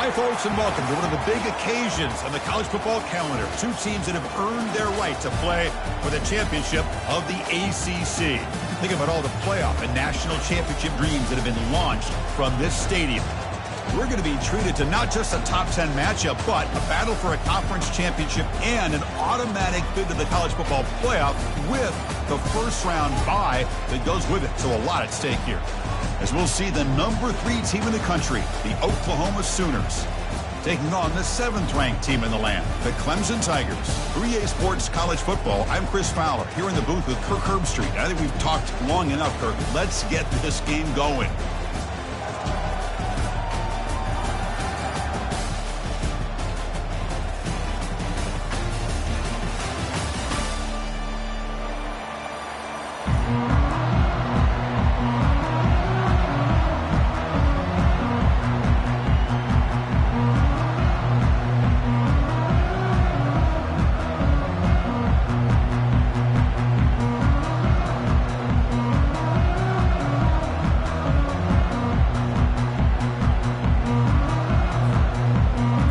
Hi, folks, and welcome to one of the big occasions on the college football calendar. Two teams that have earned their right to play for the championship of the ACC. Think about all the playoff and national championship dreams that have been launched from this stadium. We're going to be treated to not just a top 10 matchup, but a battle for a conference championship and an automatic bid to the college football playoff with the first round bye that goes with it. So a lot at stake here, as we'll see the number 3 team in the country, the Oklahoma Sooners, taking on the 7th-ranked team in the land, the Clemson Tigers. 3A Sports College Football, I'm Chris Fowler, here in the booth with Kirk Herbstreit. I think we've talked long enough, Kirk. Let's get this game going.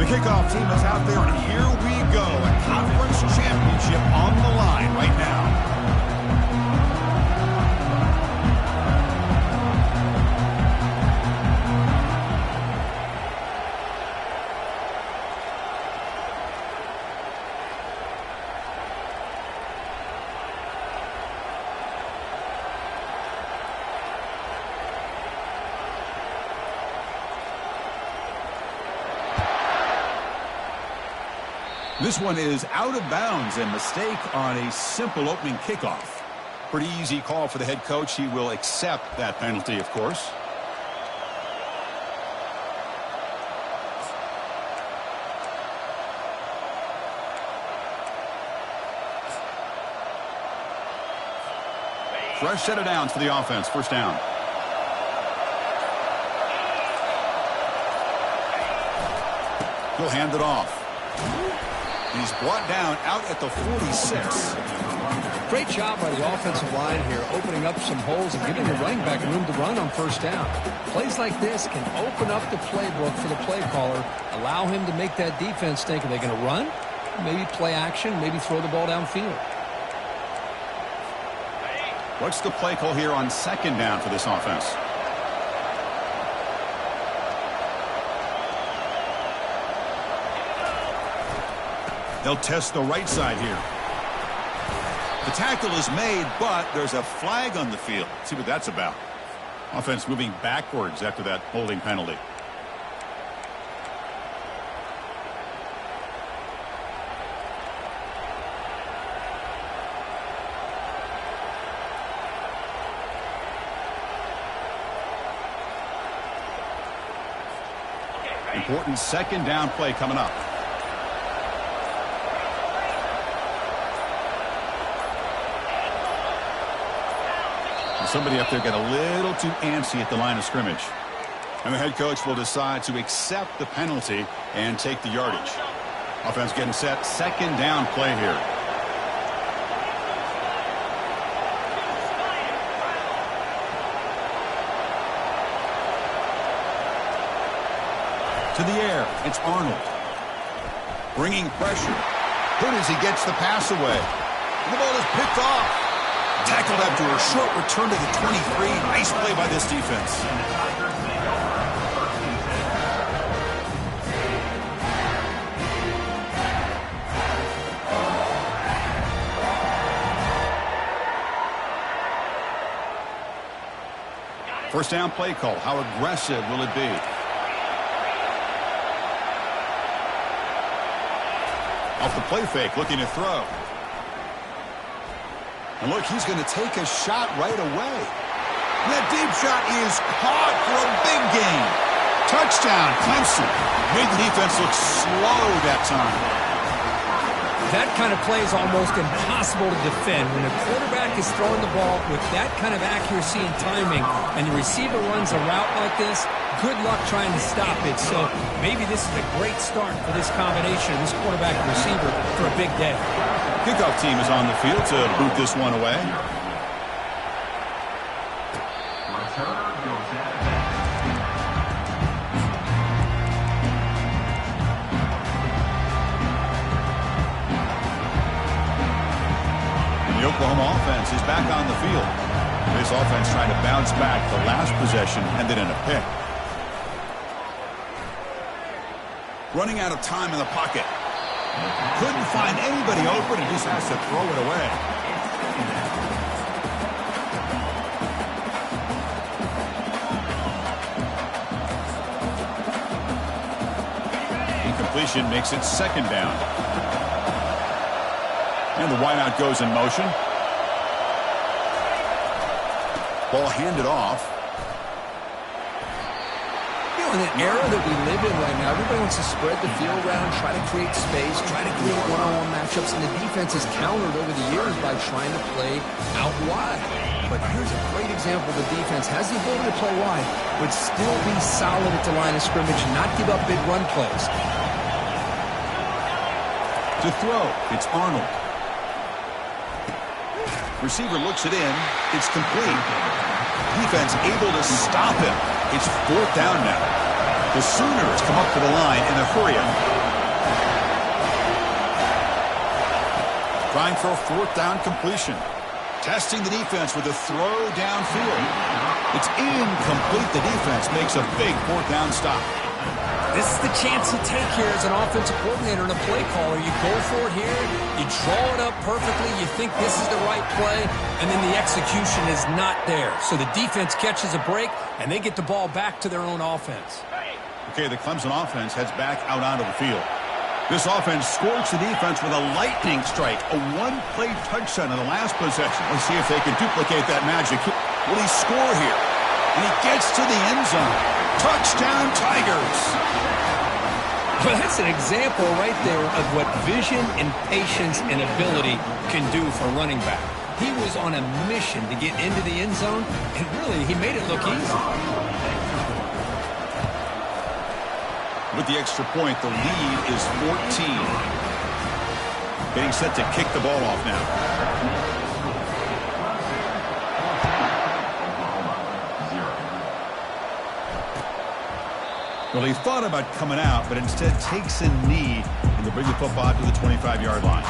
Kickoff team is out there, and here we go. A conference championship on the line right now. This one is out of bounds, and mistake on a simple opening kickoff. Pretty easy call for the head coach. He will accept that penalty, of course. Fresh set of downs for the offense. First down. He'll hand it off. He's brought down out at the 46. Great job by the offensive line here, opening up some holes and giving the running back room to run on first down. Plays like this can open up the playbook for the play caller, allow him to make that defense think, are they going to run? Maybe play action, maybe throw the ball downfield. What's the play call here on second down for this offense? They'll test the right side here. The tackle is made, but there's a flag on the field. Let's see what that's about. Offense moving backwards after that holding penalty. Important second down play coming up. Somebody up there got a little too antsy at the line of scrimmage. And the head coach will decide to accept the penalty and take the yardage. Offense getting set. Second down play here. To the air. It's Arnold. Bringing pressure. Good as he gets the pass away. And the ball is picked off. Tackled after a short return to the 23. Nice play by this defense. First down play call. How aggressive will it be? Off the play fake, looking to throw. And look, he's going to take a shot right away. And that deep shot is caught for a big gain. Touchdown, Clemson. Made the defense look slow that time. That kind of play is almost impossible to defend. When a quarterback is throwing the ball with that kind of accuracy and timing, and the receiver runs a route like this, good luck trying to stop it. So maybe this is a great start for this combination, this quarterback and receiver, for a big day. Kickoff team is on the field to boot this one away. Oklahoma offense is back on the field. This offense trying to bounce back. The last possession ended in a pick. Running out of time in the pocket. Couldn't find anybody open and just has to throw it away. Incompletion makes it second down. And the wideout goes in motion. Ball handed off. In the era that we live in right now, everybody wants to spread the field around, try to create space, try to create one-on-one matchups, and the defense has countered over the years by trying to play out wide. But here's a great example. The defense has the ability to play wide, but still be solid at the line of scrimmage and not give up big run plays. To throw, it's Arnold. Receiver looks it in. It's complete. Defense able to stop him. It's fourth down now. The Sooners come up to the line in a hurry-up. Trying for a fourth down completion. Testing the defense with a throw downfield. It's incomplete. The defense makes a big fourth down stop. This is the chance you take here as an offensive coordinator and a play caller. You go for it here, you draw it up perfectly, you think this is the right play, and then the execution is not there. So the defense catches a break, and they get the ball back to their own offense. Okay, the Clemson offense heads back out onto the field. This offense scorched the defense with a lightning strike, a one-play touchdown in the last possession. Let's see if they can duplicate that magic. Will he score here? And he gets to the end zone. Touchdown, Tigers. Well, that's an example right there of what vision and patience and ability can do for a running back. He was on a mission to get into the end zone, and really, he made it look easy. With the extra point, the lead is 14. Getting set to kick the ball off now. Well, he thought about coming out, but instead takes a knee and to bring the football to the 25-yard line.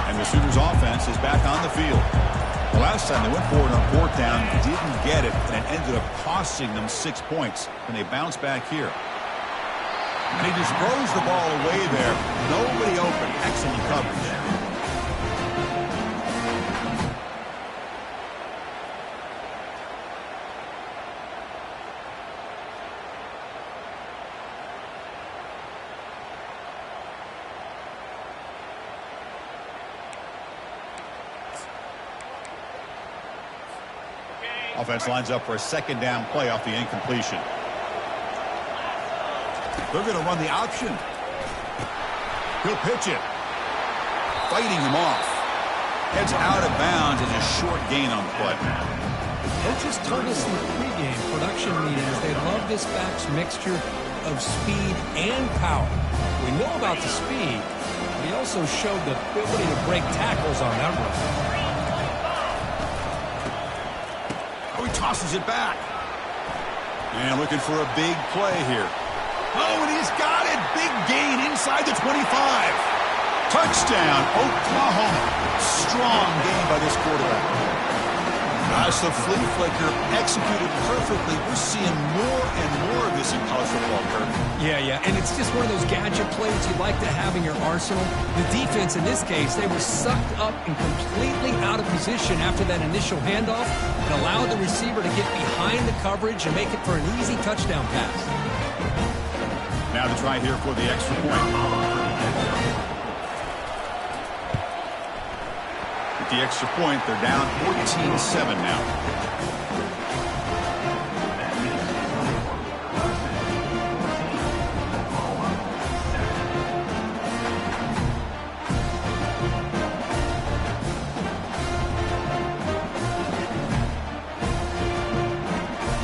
And the Sooners offense is back on the field. The last time they went forward on fourth down, didn't get it, and it ended up costing them 6 points. And they bounce back here. And he just throws the ball away there. Nobody open. Excellent coverage. Offense lines up for a second down play off the incompletion. They're going to run the option. He'll pitch it. Fighting him off. Heads out of bounds as a short gain on the play. Coaches told us in the pregame production meetings they love this back's mixture of speed and power. We know about the speed, but he also showed the ability to break tackles on that run. Oh, he tosses it back. And looking for a big play here. Oh, and he's got it. Big gain inside the 25. Touchdown, Oklahoma. Strong game by this quarterback. As the flea flicker executed perfectly, we're seeing more and more of this in college football, Kirk. Yeah, and it's just one of those gadget plays you'd like to have in your arsenal. The defense, in this case, they were sucked up and completely out of position after that initial handoff and allowed the receiver to get behind the coverage and make it for an easy touchdown pass. Now to try here for the extra point. With the extra point, they're down 14-7 now.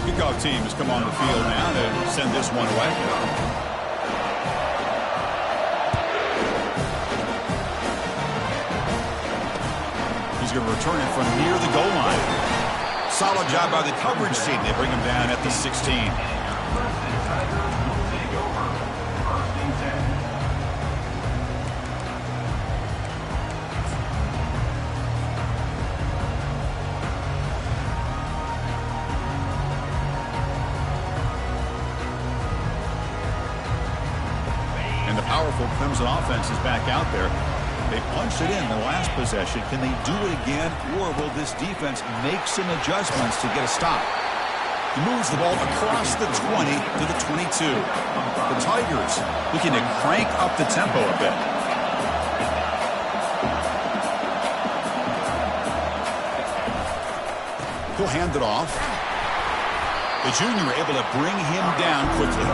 Kickoff team has come on the field now to send this one away. He's going to return it from near the goal line. Solid job by the coverage team. They bring him down at the 16. And the powerful Crimson offense is back out there. They punched it in the last possession. Can they do it again, or will this defense make some adjustments to get a stop? He moves the ball across the 20 to the 22. The Tigers looking to crank up the tempo a bit. He'll hand it off. The junior able to bring him down quickly.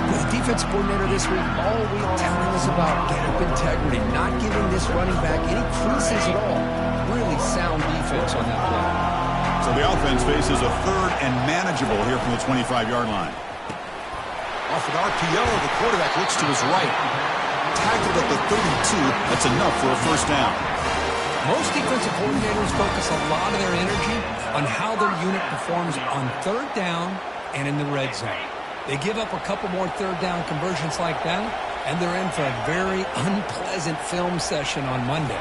The defense coordinator this week all week telling us about get-up integrity, not giving this running back any creases at all. Really sound defense on that play. So the offense faces a third and manageable here from the 25-yard line. Off an RPO, the quarterback looks to his right. Tackled at the 32. That's enough for a first down. Most defensive coordinators focus a lot of their energy on how their unit performs on third down and in the red zone. They give up a couple more third down conversions like that, and they're in for a very unpleasant film session on Monday.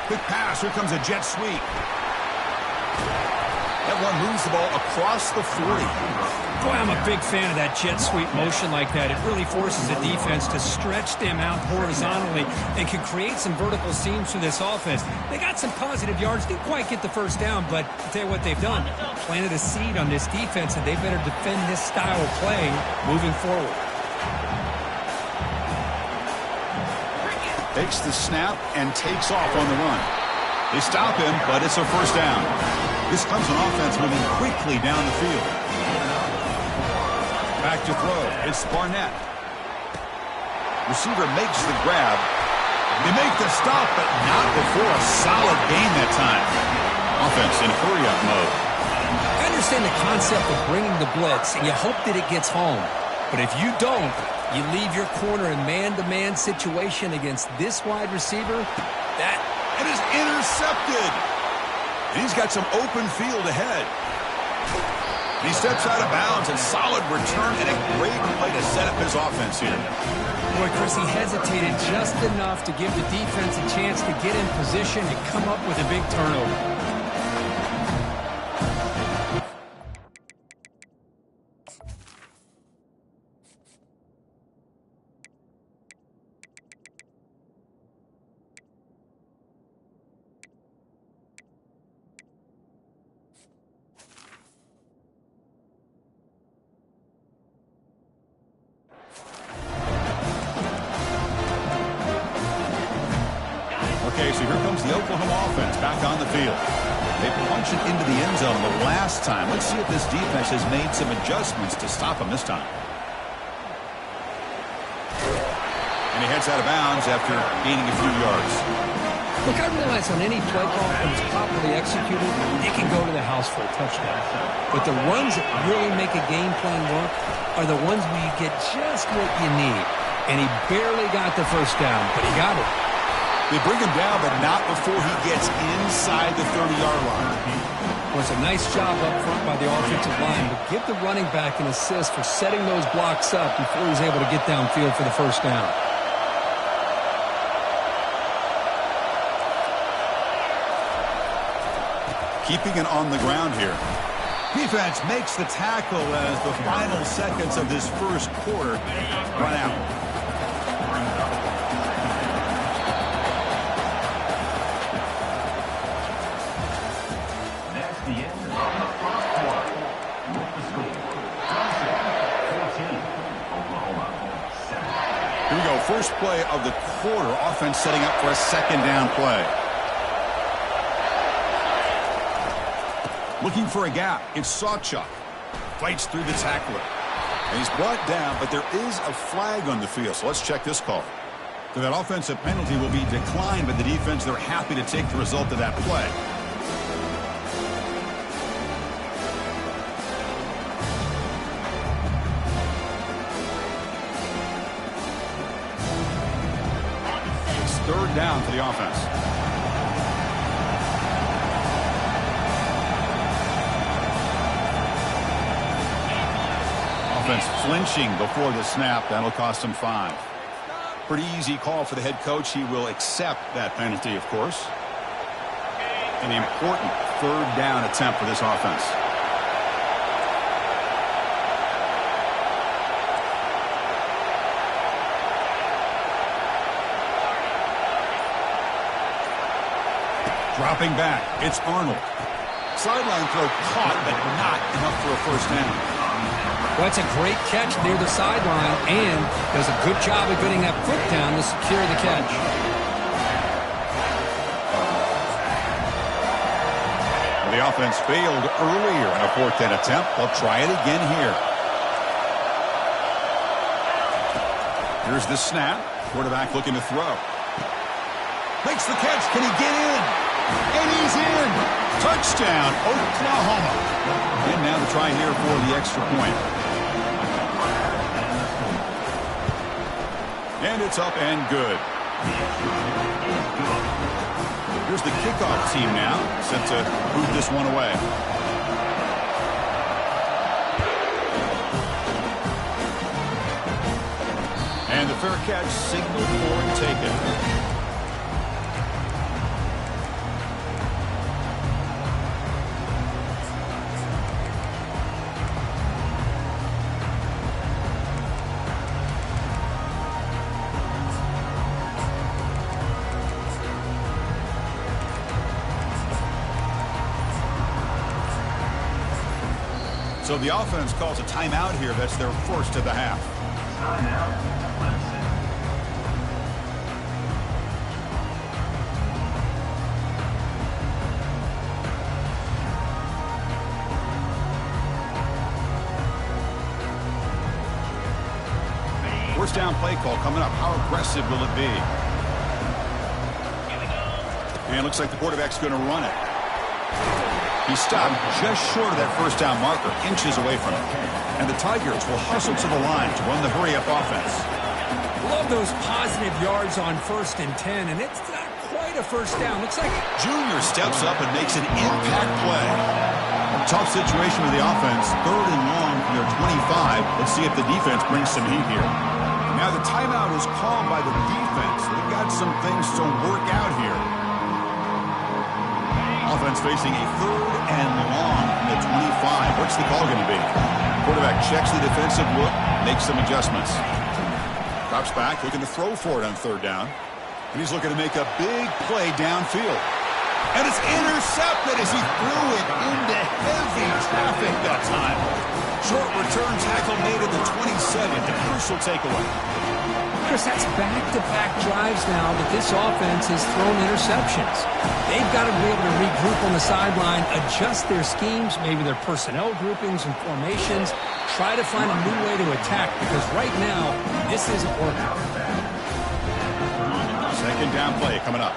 Quick pass. Here comes a jet sweep. That one moves the ball across the 40. Boy, I'm a big fan of that jet sweep motion like that. It really forces the defense to stretch them out horizontally and can create some vertical seams for this offense. They got some positive yards. Didn't quite get the first down, but I'll tell you what they've done. Planted a seed on this defense, and they better defend this style of playing moving forward. Takes the snap and takes off on the run. They stop him, but it's a first down. This comes an offense moving quickly down the field. Back to throw. It's Barnett. Receiver makes the grab. They make the stop, but not before a solid gain that time. Offense in hurry-up mode. I understand the concept of bringing the blitz, and you hope that it gets home. But if you don't, you leave your corner in man-to-man situation against this wide receiver. That is intercepted. And he's got some open field ahead. He steps out of bounds, and solid return and a great play to set up his offense here. Boy, Chris, he hesitated just enough to give the defense a chance to get in position and come up with a big turnover. Okay, so here comes the Oklahoma offense back on the field. They punch it into the end zone the last time. Let's see if this defense has made some adjustments to stop him this time. And he heads out of bounds after gaining a few yards. Look, I realize on any play call, when it's properly executed, it can go to the house for a touchdown. But the runs that really make a game plan work are the ones where you get just what you need. And he barely got the first down, but he got it. They bring him down, but not before he gets inside the 30-yard line. Well, it's a nice job up front by the offensive line, but give the running back an assist for setting those blocks up before he's able to get downfield for the first down. Keeping it on the ground here. Defense makes the tackle as the final seconds of this first quarter run out. Here we go. First play of the quarter. Offense setting up for a second down play. Looking for a gap. It's Sawchuk. Fights through the tackler. And he's brought down, but there is a flag on the field. So let's check this call. So that offensive penalty will be declined by the defense. They're happy to take the result of that play. Third down for the offense. defense flinching before the snap. That'll cost him 5. Pretty easy call for the head coach. He will accept that penalty, of course. An important third down attempt for this offense. Dropping back, it's Arnold. Sideline throw caught, but not enough for a first down. Well, that's a great catch near the sideline and does a good job of getting that foot down to secure the catch. The offense failed earlier in a 4th down attempt. They'll try it again here. Here's the snap. Quarterback looking to throw. Makes the catch. Can he get in? And he's in. Touchdown, Oklahoma. And now the try here for the extra point. And it's up and good. Here's the kickoff team now, set to move this one away. And the fair catch signaled for and taken. So the offense calls a timeout here. That's their first of the half. First down play call coming up. How aggressive will it be? And it looks like the quarterback's going to run it. He stopped just short of that first down marker, inches away from it. And the Tigers will hustle to the line to run the hurry-up offense. Love those positive yards on 1st and 10, and it's not quite a first down. Looks like Junior steps up and makes an impact play. Tough situation with the offense. 3rd and long from their 25. Let's see if the defense brings some heat here. Now the timeout is called by the defense. They've got some things to work out here. Offense facing a 3rd and long from the 25. What's the call going to be? Quarterback checks the defensive look, makes some adjustments. Drops back, looking to throw for it on 3rd down. And he's looking to make a big play downfield. And it's intercepted as he threw it into heavy traffic that time. Short return tackle made at the 27. The crucial takeaway. Chris, that's back-to-back drives now that this offense has thrown interceptions. They've got to be able to regroup on the sideline, adjust their schemes, maybe their personnel groupings and formations, try to find a new way to attack because right now, this isn't working. 2nd down play coming up.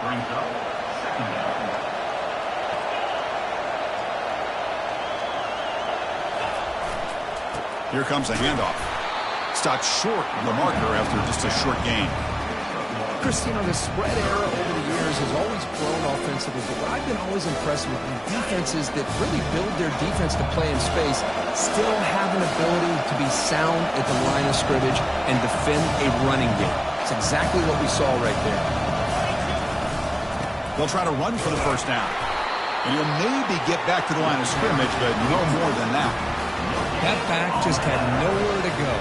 Here comes a handoff. Stopped short of the marker after just a short gain. Chris, you know, the spread era over the years has always grown offensively, but what I've been always impressed with defenses that really build their defense to play in space still have an ability to be sound at the line of scrimmage and defend a running game. It's exactly what we saw right there. They'll try to run for the first down. And he'll maybe get back to the line of scrimmage, but no more than that. That back just had nowhere to go.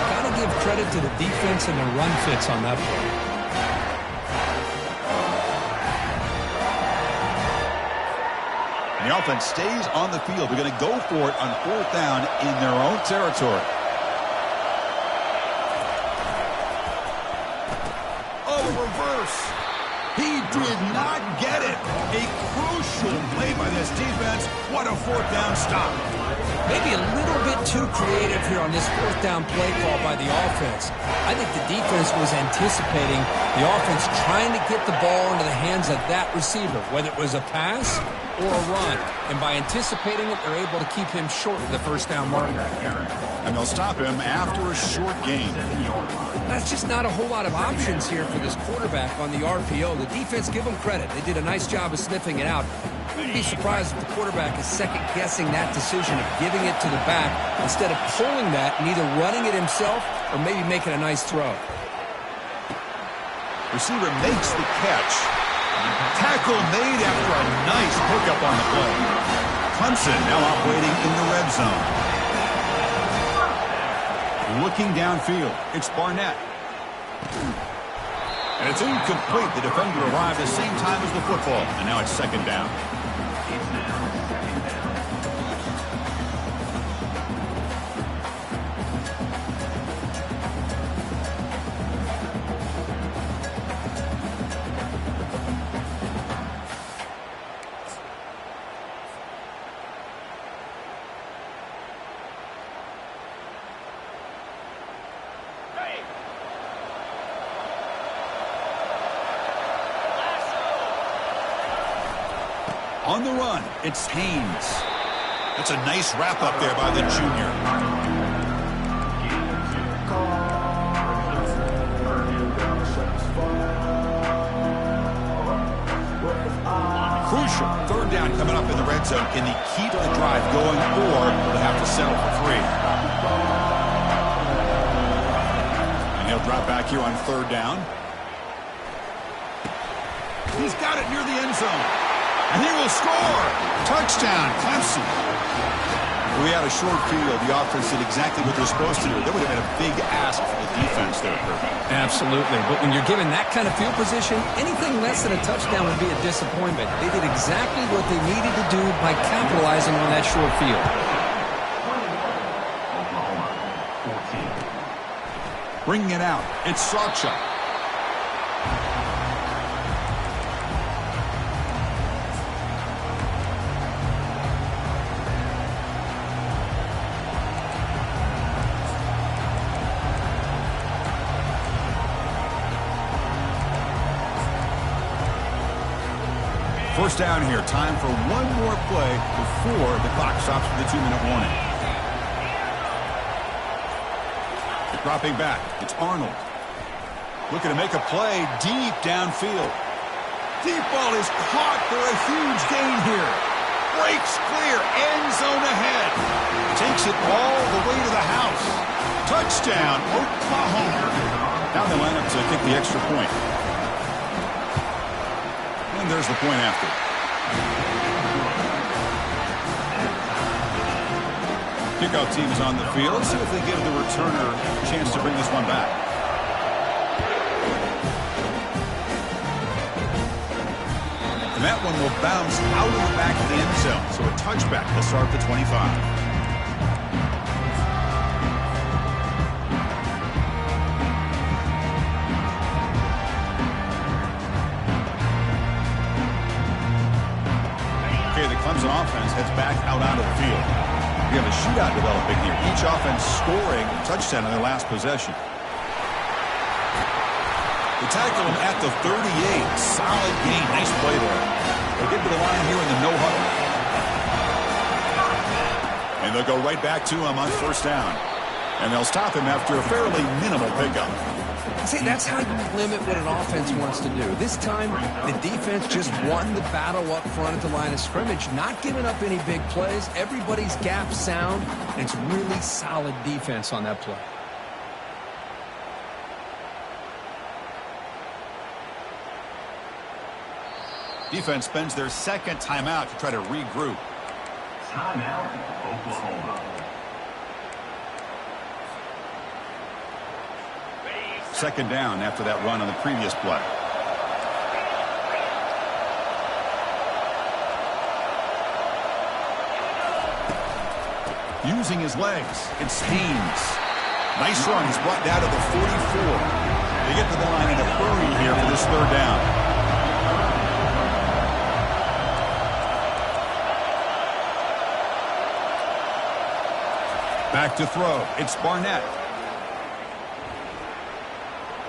Got to give credit to the defense and the run fits on that play. The offense stays on the field. They're going to go for it on 4th down in their own territory. Oh, reverse. He did not get it. A crucial play by this defense. What a 4th down stop. Maybe a little bit too creative here on this 4th down play call by the offense. I think the defense was anticipating the offense trying to get the ball into the hands of that receiver, whether it was a pass or a run. And by anticipating it, they're able to keep him short of the first down marker. And they'll stop him after a short gain. That's just not a whole lot of options here for this quarterback on the RPO. The defense, give them credit. They did a nice job of sniffing it out. I wouldn't be surprised if the quarterback is second-guessing that decision of giving it to the back instead of pulling that and either running it himself or maybe making a nice throw. Receiver makes the catch. Tackle made after a nice pickup on the play. Clemson now operating in the red zone. Looking downfield, it's Barnett. And it's incomplete. The defender arrived the same time as the football, and now it's second down. On the run, it's Haynes. That's a nice wrap-up there by the junior. Crucial. Third down coming up in the red zone. Can he keep the drive going, or will they have to settle for 3? And he'll drop back here on third down. He's got it near the end zone. And he will score. Touchdown, Clemson. If we had a short field, the offense did exactly what they're supposed to do. That would have been a big ask for the defense there, Kirk. Absolutely. But when you're given that kind of field position, anything less than a touchdown would be a disappointment. They did exactly what they needed to do by capitalizing on that short field. Bringing it out, it's Sawchuk. First down here. Time for one more play before the clock stops with a 2-minute warning. Dropping back. It's Arnold. Looking to make a play deep downfield. Deep ball is caught for a huge gain here. Breaks clear. End zone ahead. Takes it all the way to the house. Touchdown, Oklahoma. Now they line up to kick the extra point. And there's the point after. Kickoff team is on the field. Let's see if they give the returner a chance to bring this one back. And that one will bounce out of the back of the end zone. So a touchback will start at the 25. Clemson offense heads back out onto the field. We have a shootout developing here. Each offense scoring a touchdown on their last possession. They tackle him at the 38. Solid gain. Nice play there. They get to the line here in the no huddle. And they'll go right back to him on first down. And they'll stop him after a fairly minimal pickup. See, that's how you limit what an offense wants to do. This time, the defense just won the battle up front at the line of scrimmage, not giving up any big plays. Everybody's gap sound, and it's really solid defense on that play. Defense spends their second timeout to try to regroup. Timeout, Oklahoma. Second down after that run on the previous play. Using his legs, it's Haynes. Nice run. He's brought down to the 44. They get to the line in a hurry here for this third down. Back to throw. It's Barnett.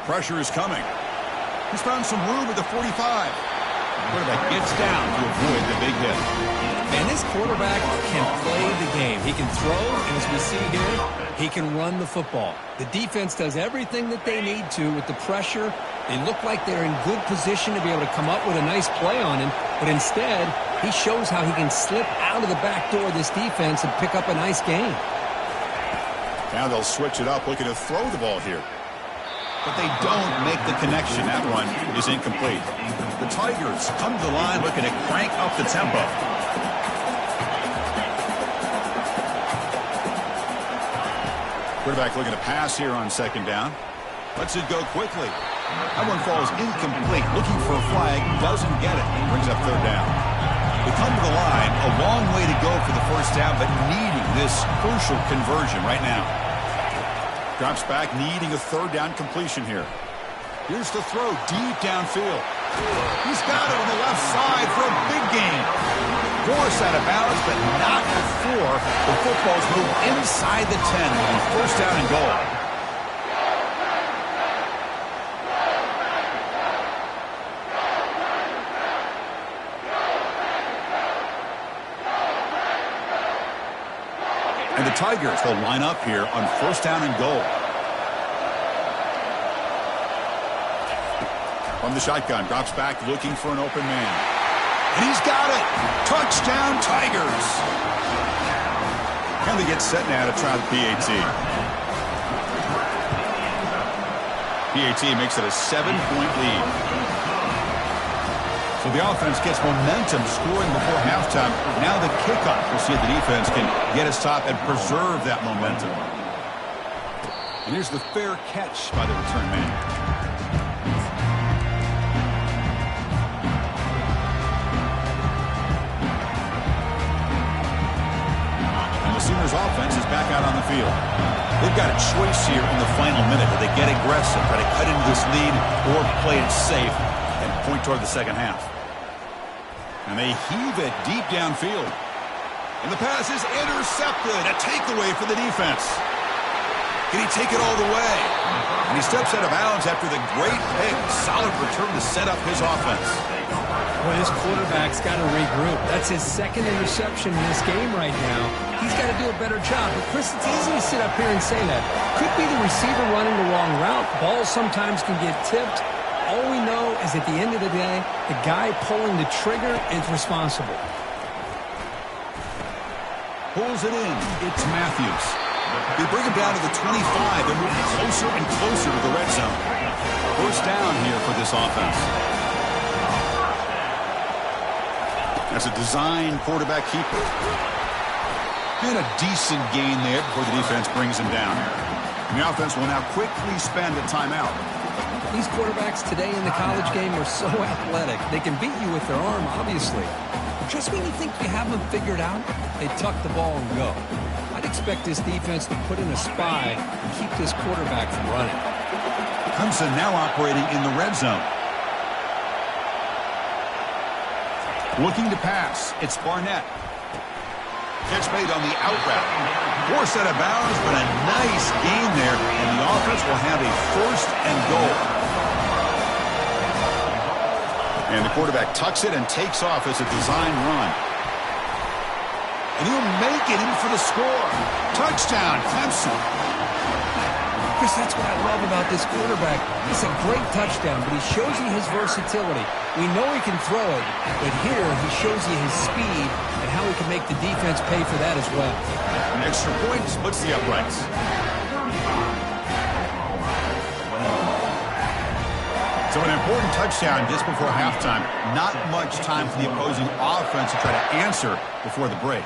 Pressure is coming. He's found some room at the 45. Quarterback gets down to avoid the big hit. And this quarterback can play the game. He can throw, and as we see here, he can run the football. The defense does everything that they need to with the pressure. They look like they're in good position to be able to come up with a nice play on him, but instead, he shows how he can slip out of the back door of this defense and pick up a nice gain. Now they'll switch it up, looking to throw the ball here. But they don't make the connection. That one is incomplete. The Tigers come to the line looking to crank up the tempo. Quarterback looking to pass here on second down. Lets it go quickly. That one falls incomplete. Looking for a flag. Doesn't get it. Brings up third down. They come to the line. A long way to go for the first down, but needing this crucial conversion right now. Drops back, needing a third down completion here. Here's the throw deep downfield. He's got it on the left side for a big gain. Force out of bounds, but not before the football's moved inside the 10 on first down and goal. And the Tigers will line up here on first down and goal. From the shotgun, drops back looking for an open man. And he's got it. Touchdown, Tigers. And they get set now to try the PAT. PAT makes it a 7-point lead. So the offense gets momentum scoring before halftime. Now the kickoff. We'll see if the defense can get a stop and preserve that momentum. And here's the fair catch by the return man. Sooners offense is back out on the field. They've got a choice here in the final minute. Do they get aggressive, try to cut into this lead, or play it safe and point toward the second half? And they heave it deep downfield. And the pass is intercepted. A takeaway for the defense. Can he take it all the way? And he steps out of bounds after the great pick. Solid return to set up his offense. Well, this quarterback's got to regroup. That's his second interception in this game right now. He's got to do a better job. But, Chris, it's easy to sit up here and say that. Could be the receiver running the wrong route. Balls sometimes can get tipped. All we know is at the end of the day, the guy pulling the trigger is responsible. Pulls it in. It's Matthews. They bring him down to the 25. They're moving closer and closer to the red zone. First down here for this offense. That's a design quarterback keeper. And a decent gain there before the defense brings him down. And the offense will now quickly spend a timeout. These quarterbacks today in the college game are so athletic. They can beat you with their arm, obviously. But just when you think you have them figured out, they tuck the ball and go. I'd expect this defense to put in a spy and keep this quarterback from running. Clemson now operating in the red zone. Looking to pass. It's Barnett. Catch made on the out route. Forced out of bounds, but a nice gain there. And the offense will have a first and goal. And the quarterback tucks it and takes off as a design run. And he'll make it in for the score. Touchdown, Clemson. Chris, that's what I love about this quarterback. It's a great touchdown, but he shows you his versatility. We know he can throw it, but here he shows you his speed and how he can make the defense pay for that as well. An extra point splits the uprights. So an important touchdown just before halftime. Not much time for the opposing offense to try to answer before the break.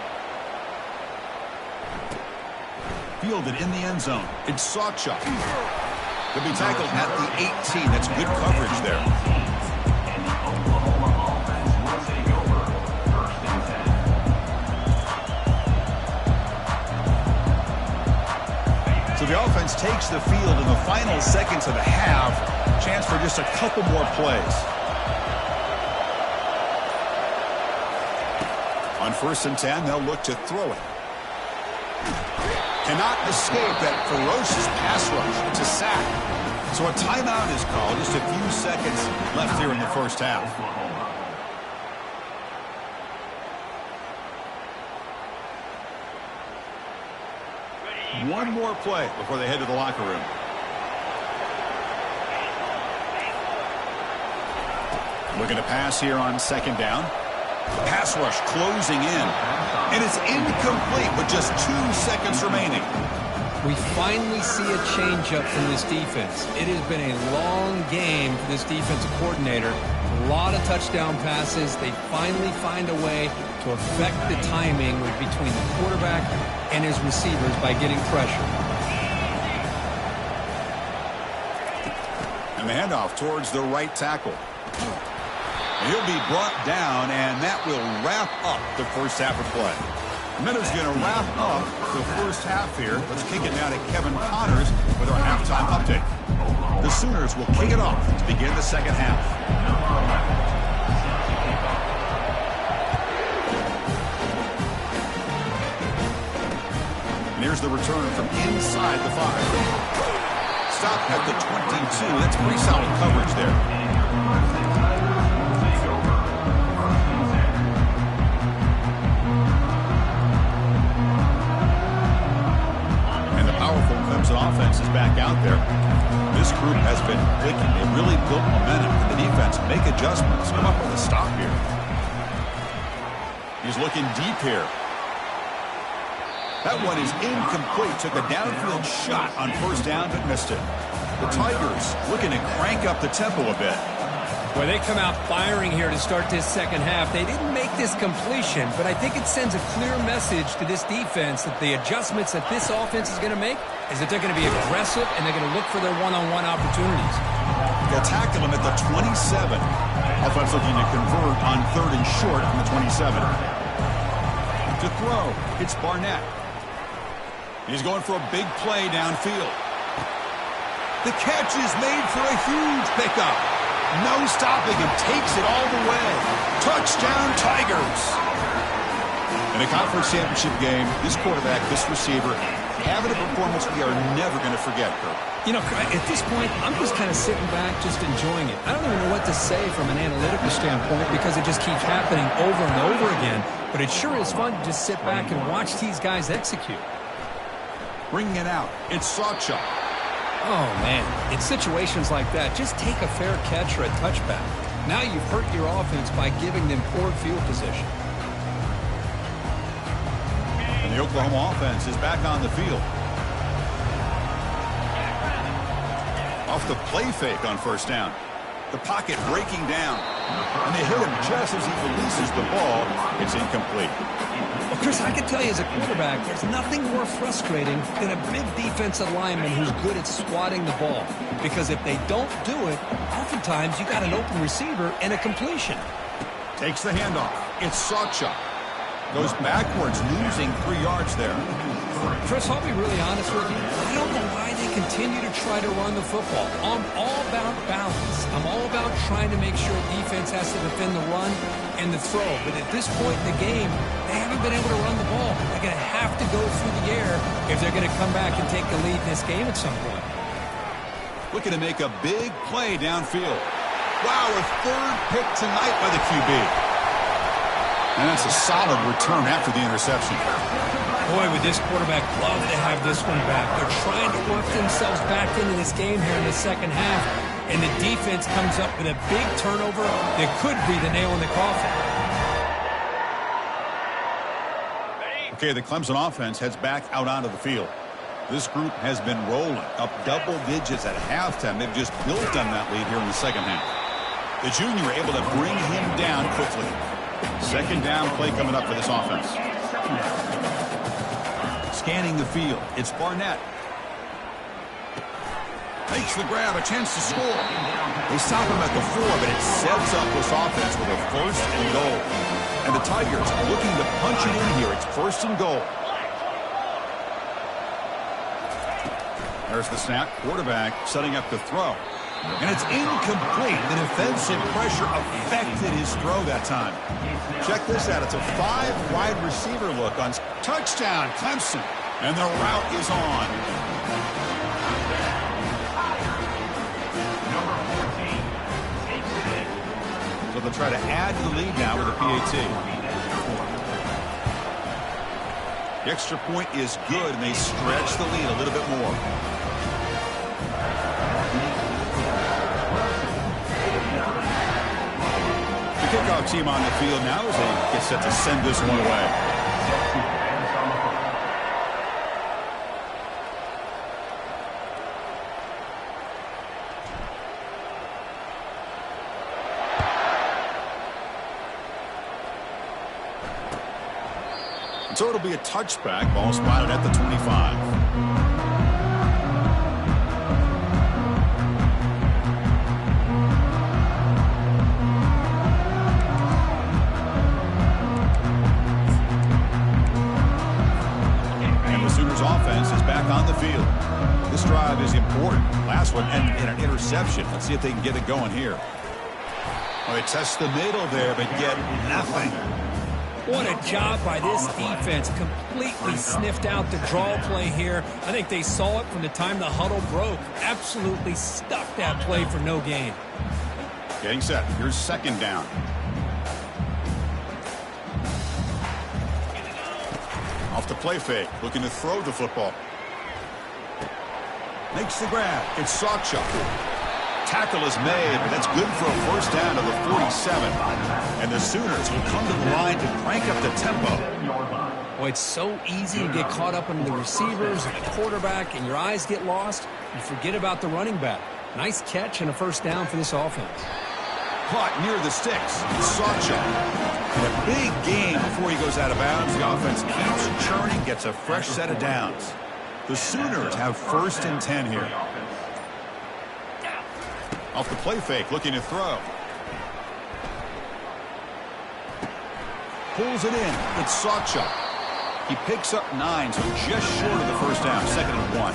Fielded in the end zone. It's Sawchuk. He'll be tackled at the 18. That's good coverage there. So the offense takes the field in the final seconds of the half. Chance for just a couple more plays. On 1st and 10, they'll look to throw it. Cannot escape that ferocious pass rush. It's a sack. So a timeout is called. Just a few seconds left here in the first half. one more play before they head to the locker room. Looking to pass here on second down. Pass rush closing in. And it's incomplete with just 2 seconds remaining. We finally see a change-up from this defense. It has been a long game for this defensive coordinator. A lot of touchdown passes. They finally find a way to affect the timing between the quarterback and his receivers by getting pressure. And the handoff towards the right tackle. And he'll be brought down, and that will wrap up the first half of play. Minutes going to wrap up the first half here. Let's kick it down to Kevin Connors with our halftime update. The Sooners will kick it off to begin the second half. And here's the return from inside the 5. Stop at the 22. That's pretty solid coverage there. Offense is back out there. This group has been clicking. They really built momentum for the defense. Make adjustments. Come up with a stop here. He's looking deep here. That one is incomplete. Took a downfield shot on first down but missed it. The Tigers looking to crank up the tempo a bit. Well, they come out firing here to start this second half. They didn't make this completion, but I think it sends a clear message to this defense that the adjustments that this offense is going to make is that they're going to be aggressive and they're going to look for their one-on-one opportunities. They'll tackle him at the 27. Offense looking to convert on 3rd and short from the 27. To throw, it's Barnett. He's going for a big play downfield. The catch is made for a huge pickup. No stopping him. Takes it all the way. Touchdown, Tigers. In a conference championship game, this quarterback, this receiver, having a performance we are never going to forget, Kirk. You know, at this point, I'm just kind of sitting back, just enjoying it. I don't even know what to say from an analytical standpoint because it just keeps happening over and over again. But it sure is fun to just sit back and watch these guys execute. Bringing it out. It's Sawchuk. Oh, man. In situations like that, just take a fair catch or a touchback. Now you've hurt your offense by giving them poor field position. And the Oklahoma offense is back on the field. Off the play fake on first down. The pocket breaking down. And they hit him just as he releases the ball. It's incomplete. Well, Chris, I can tell you as a quarterback, there's nothing more frustrating than a big defensive lineman who's good at swatting the ball. Because if they don't do it, oftentimes you got an open receiver and a completion. Takes the handoff. It's Sawchuk. Goes backwards, losing 3 yards there. Chris, I'll be really honest with you. I don't know why they continue to try to run the football. I'm all about balance. I'm all about trying to make sure defense has to defend the run and the throw. But at this point in the game, they haven't been able to run the ball. They're going to have to go through the air if they're going to come back and take the lead in this game at some point. Looking to make a big play downfield. Wow, a 3rd pick tonight by the QB. And that's a solid return after the interception. Boy, would this quarterback love to have this one back. They're trying to work themselves back into this game here in the second half. And the defense comes up with a big turnover that could be the nail in the coffin. Okay, the Clemson offense heads back out onto the field. This group has been rolling up double digits at halftime. They've just built on that lead here in the second half. The junior able to bring him down quickly. Second down play coming up for this offense. Scanning the field. It's Barnett. Makes the grab, a chance to score. They stop him at the 4, but it sets up this offense with a 1st and goal. And the Tigers looking to punch it in here. It's 1st and goal. There's the snap. Quarterback setting up the throw. And it's incomplete. The defensive pressure affected his throw that time. Check this out. It's a 5-wide receiver look on touchdown, Clemson. And the route is on. So they'll try to add to the lead now with a PAT. The extra point is good, and they stretch the lead a little bit more. The kickoff team on the field now as they get set to send this one away. So it'll be a touchback. Ball spotted at the 25. And the Sooners offense is back on the field. This drive is important. Last one ended in an interception. Let's see if they can get it going here. Well, they test the middle there, but get nothing. What a job by this defense. Completely sniffed out the draw play here. I think they saw it from the time the huddle broke. Absolutely stuffed that play for no gain. Getting set. Here's second down. Off the play fake. Looking to throw the football. Makes the grab. It's Sawchuk. Tackle is made, but that's good for a first down to the 47. And the Sooners will come to the line to crank up the tempo. Boy, it's so easy to get caught up in the receivers and the quarterback, and your eyes get lost. You forget about the running back. Nice catch and a first down for this offense. Caught near the sticks. Sawchuk. And a big game before he goes out of bounds. The offense keeps churning, gets a fresh set of downs. The Sooners have first and 10 here. Off the play fake, looking to throw. Pulls it in. It's Sawchuk. He picks up 9, so just short of the first down. Second and 1.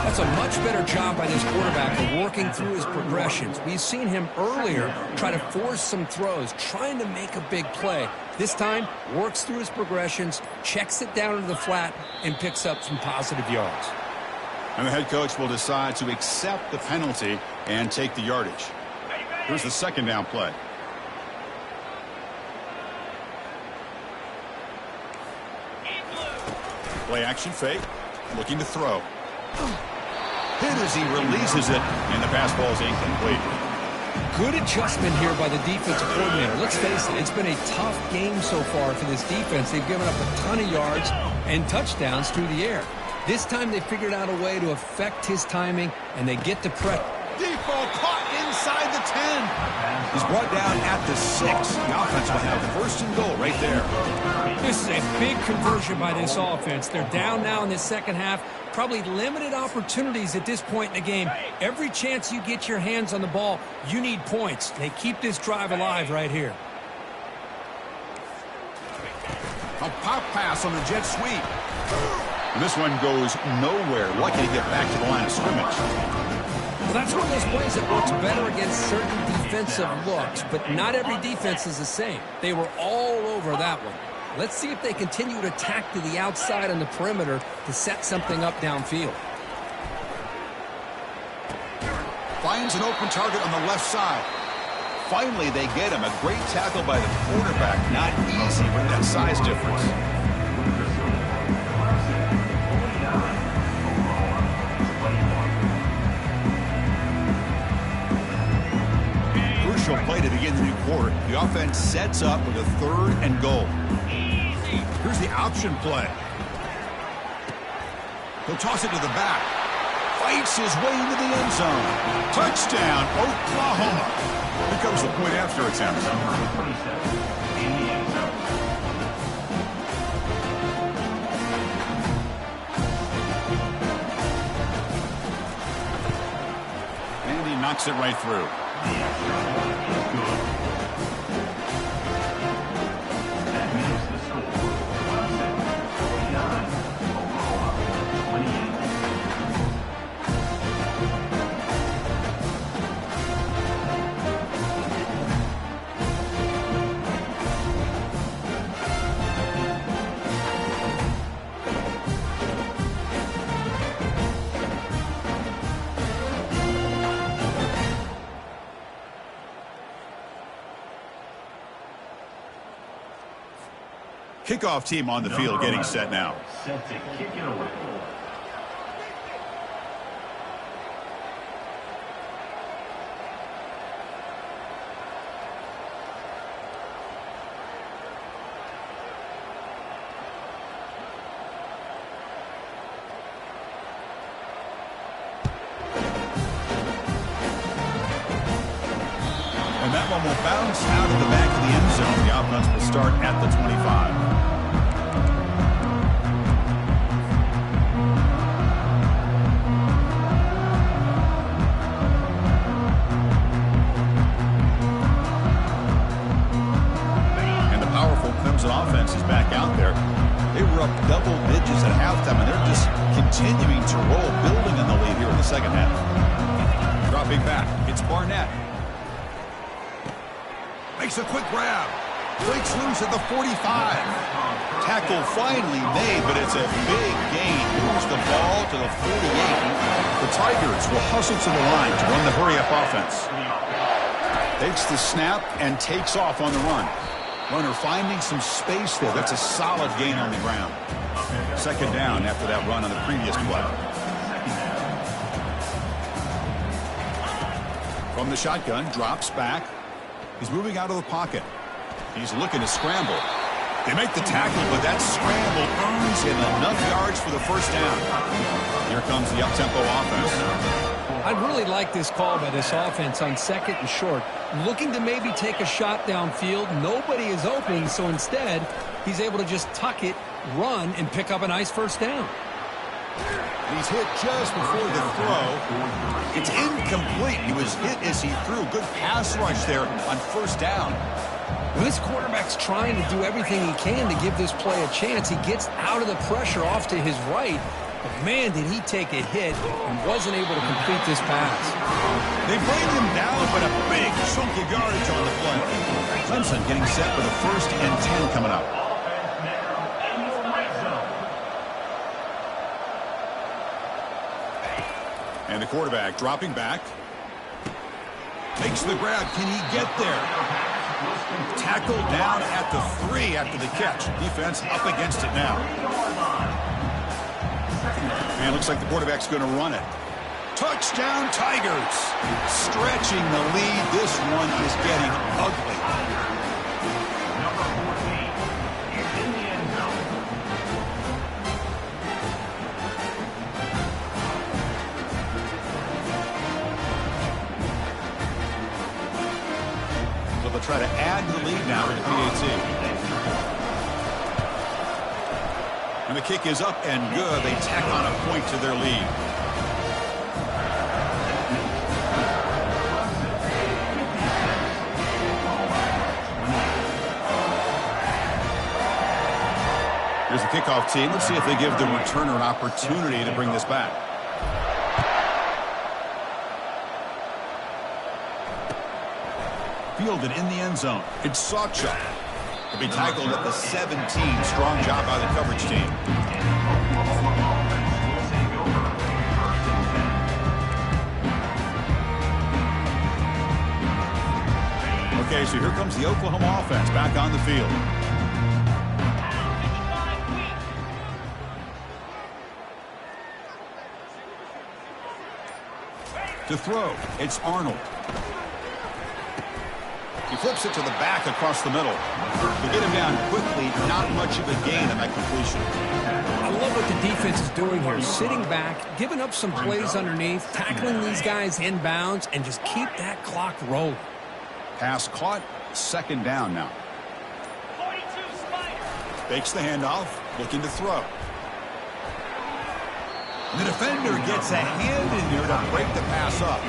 That's a much better job by this quarterback of working through his progressions. We've seen him earlier try to force some throws, trying to make a big play. This time, works through his progressions, checks it down into the flat, and picks up some positive yards. And the head coach will decide to accept the penalty and take the yardage. Here's the second down play. Play action fake. Looking to throw. Hit as he releases it, and the pass ball is incomplete. Good adjustment here by the defensive coordinator. Let's face it, it's been a tough game so far for this defense. They've given up a ton of yards and touchdowns through the air. This time they figured out a way to affect his timing, and they get the press. Deep ball caught inside the 10. He's brought down at the 6. The offense will have first and goal right there. This is a big conversion by this offense. They're down now in the second half. Probably limited opportunities at this point in the game. Every chance you get your hands on the ball, you need points. They keep this drive alive right here. A pop pass on the jet sweep. And this one goes nowhere. Lucky to get back to the line of scrimmage. Well, that's one of those plays that works better against certain defensive looks, but not every defense is the same. They were all over that one. Let's see if they continue to attack to the outside on the perimeter to set something up downfield. Finds an open target on the left side. Finally, they get him. A great tackle by the quarterback. Not easy with that size difference. Crucial play to begin the new quarter. The offense sets up with a 3rd and goal. Here's the option play. He'll toss it to the back. Fights his way into the end zone. Touchdown, Oklahoma. Here comes the point after attempt. And he knocks it right through. Kickoff team on the field getting set now. Set to kick it away. And that one will bounce out of the back of the end zone. The offense will start at the 25. And the powerful Clemson offense is back out there. They were up double digits at halftime, and they're just continuing to roll, building on the lead here in the second half. Dropping back, it's Barnett. Makes a quick grab. Breaks loose at the 45. Tackle finally made, but it's a big gain. Moves the ball to the 48. The Tigers will hustle to the line to run the hurry-up offense. Takes the snap and takes off on the run. Runner finding some space there. That's a solid gain on the ground. Second down after that run on the previous play. From the shotgun, drops back. He's moving out of the pocket. He's looking to scramble. They make the tackle, but that scramble earns him enough yards for the first down. Here comes the up-tempo offense. I'd really like this call by this offense on second and short. Looking to maybe take a shot downfield. Nobody is open, so instead, he's able to just tuck it, run, and pick up a nice first down. He's hit just before the throw. It's incomplete. He was hit as he threw. Good pass rush there on first down. Well, this quarterback's trying to do everything he can to give this play a chance. He gets out of the pressure off to his right. But, man, did he take a hit and wasn't able to complete this pass. They bring him down, but a big chunk of yardage on the play. Clemson getting set for the 1st and 10 coming up. And the quarterback dropping back. Makes the grab. Can he get there? Tackled down at the 3 after the catch. Defense up against it now. And looks like the quarterback's going to run it. Touchdown Tigers. Stretching the lead. This one is getting ugly. They'll try to add to the lead now to the PAT. And the kick is up and good. They tack on a point to their lead. Here's the kickoff team. Let's see if they give the returner an opportunity to bring this back. Fielded in the end zone. It's Sawchuk. He'll be tackled at the 17. Strong job by the coverage team. Okay, so here comes the Oklahoma offense back on the field. To throw, it's Arnold. He flips it to the back across the middle. To get him down quickly, not much of a gain on that completion. I love what the defense is doing here. Sitting back, giving up some plays underneath, tackling these guys inbounds, and just keep that clock rolling. Pass caught, second down now. Fakes the handoff, looking to throw. The defender gets a hand in there to break the pass up.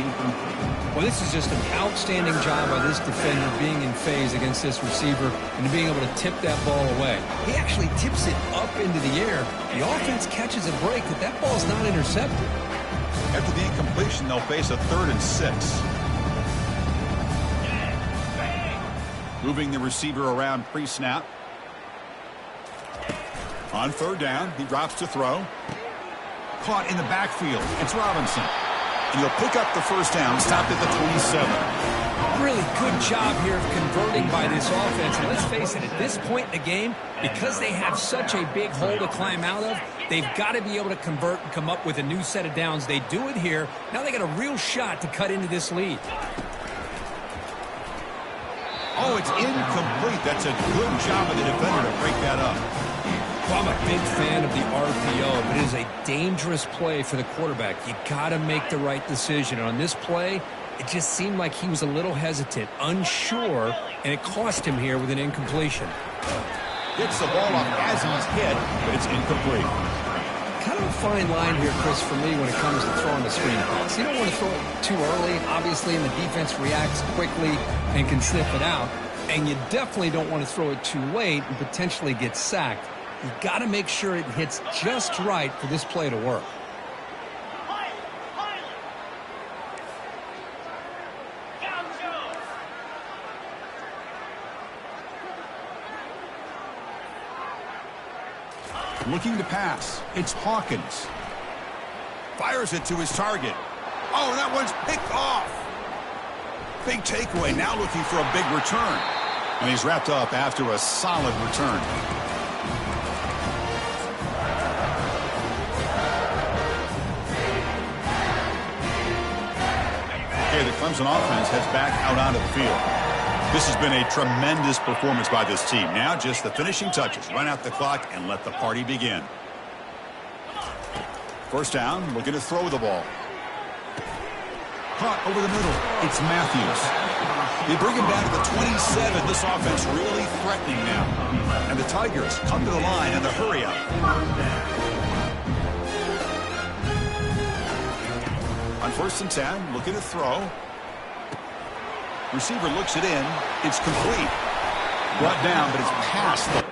Well, this is just an outstanding job by this defender being in phase against this receiver and being able to tip that ball away. He actually tips it up into the air. The offense catches a break, but that ball's not intercepted. After the incompletion, they'll face a 3rd and 6. Moving the receiver around pre-snap. On 3rd down, he drops to throw. Caught in the backfield. It's Robinson. And he'll pick up the first down. Stopped at the 27. Really good job here of converting by this offense. And let's face it, at this point in the game, because they have such a big hole to climb out of, they've got to be able to convert and come up with a new set of downs. They do it here. Now they got a real shot to cut into this lead. Oh, it's incomplete. That's a good job of the defender to break that up. Well, I'm a big fan of the RPO, but it is a dangerous play for the quarterback. You got to make the right decision. On this play, it just seemed like he was a little hesitant, unsure, and it cost him here with an incompletion. Gets the ball off as he's hit, but it's incomplete. Kind of a fine line here, Chris, for me when it comes to throwing the screen pass. You don't want to throw it too early, obviously, and the defense reacts quickly and can sniff it out. And you definitely don't want to throw it too late and potentially get sacked. You got to make sure it hits just right for this play to work. Looking to pass. It's Hawkins. Fires it to his target. Oh, that one's picked off. Big takeaway. Now looking for a big return. And he's wrapped up after a solid return. Okay, the Clemson offense heads back out onto the field. This has been a tremendous performance by this team. Now just the finishing touches. Run out the clock and let the party begin. First down, looking to throw the ball. Caught over the middle. It's Matthews. They bring him down to the 27. This offense really threatening now. And the Tigers come to the line in the hurry up. On 1st and 10, looking to throw. Receiver looks it in. It's complete. Brought down, but it's past the